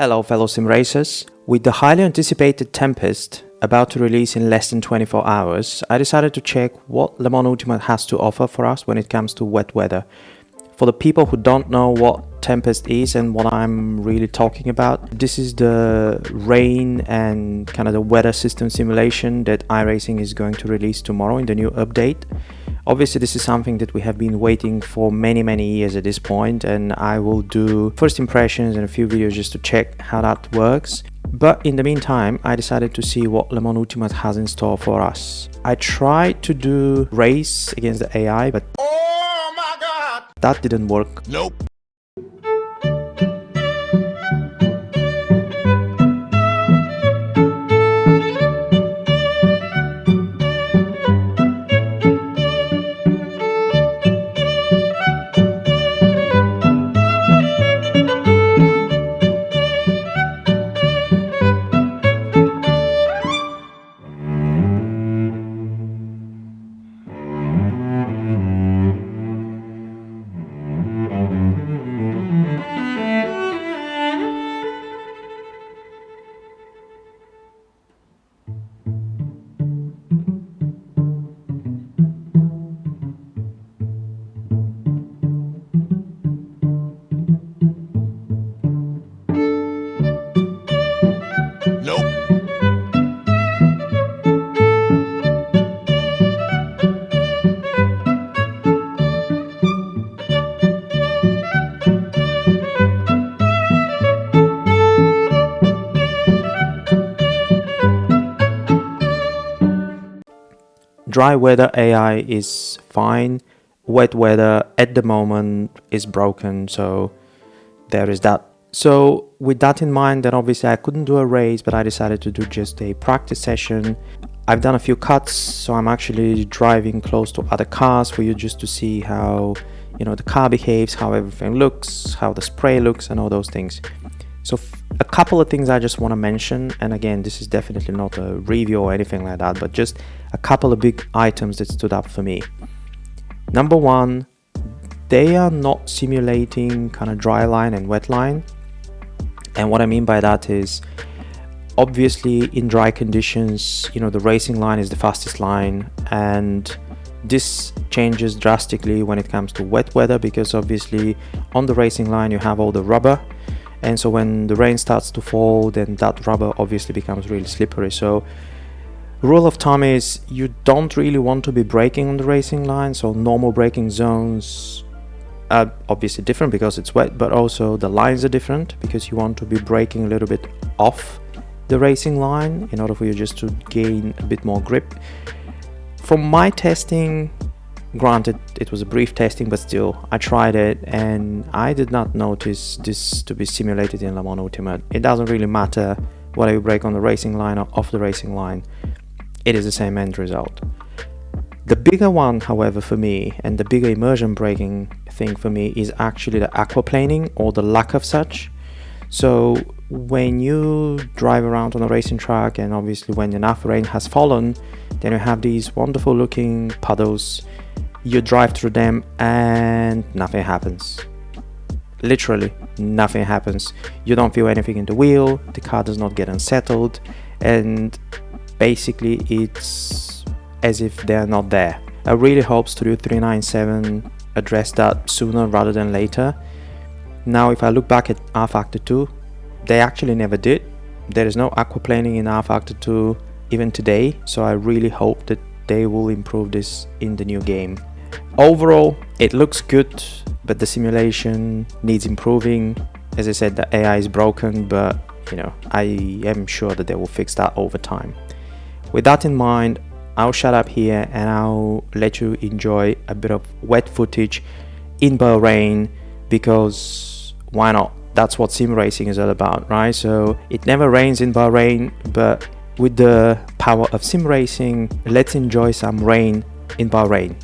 Hello fellow sim racers. With the highly anticipated Tempest about to release in less than 24 hours, I decided to check what Le Mans Ultimate has to offer for us when it comes to wet weather. For the people who don't know what Tempest is and what I'm really talking about, this is the rain and kind of the weather system simulation that iRacing is going to release tomorrow in the new update. Obviously, this is something that we have been waiting for many years at this point, and I will do first impressions and a few videos just to check how that works. But in the meantime, I decided to see what Le Mans Ultimate has in store for us. I tried to do race against the AI, but oh my god, that didn't work. Nope. Dry weather AI is fine. Wet weather at the moment is broken, so there is that. So with that in mind, then obviously I couldn't do a race, but I decided to do just a practice session. I've done a few cuts, so I'm actually driving close to other cars for you just to see how, the car behaves, how everything looks, how the spray looks and all those things. So a couple of things I just want to mention, and again, this is definitely not a review or anything like that, but just a couple of big items that stood up for me. Number one, they are not simulating kind of dry line and wet line. And what I mean by that is, obviously in dry conditions, the racing line is the fastest line, and this changes drastically when it comes to wet weather, because obviously on the racing line you have all the rubber. And so when the rain starts to fall, then that rubber obviously becomes really slippery. So rule of thumb is you don't really want to be braking on the racing line. So normal braking zones are obviously different because it's wet, but also the lines are different because you want to be braking a little bit off the racing line in order for you just to gain a bit more grip. From my testing, granted, it was a brief testing, but still, I tried it and I did not notice this to be simulated in Le Mans Ultimate. It doesn't really matter whether you brake on the racing line or off the racing line. It is the same end result. The bigger one, however, for me, and the bigger immersion braking thing for me, is actually the aquaplaning or the lack of such. So when you drive around on a racing track, and obviously when enough rain has fallen, then you have these wonderful looking puddles. You drive through them and nothing happens. Literally nothing happens. You don't feel anything in the wheel, the car does not get unsettled, and basically it's as if they're not there. I really hope Studio 397 address that sooner rather than later. Now if I look back at rFactor 2, they actually never did. There is no aquaplaning in rFactor 2 even today, so I really hope that they will improve this in the new game. Overall, it looks good, but the simulation needs improving. As I said, the AI is broken, but I am sure that they will fix that over time. With that in mind, I'll shut up here and I'll let you enjoy a bit of wet footage in Bahrain, because why not? That's what sim racing is all about, right? So it never rains in Bahrain, but with the power of sim racing, let's enjoy some rain in Bahrain.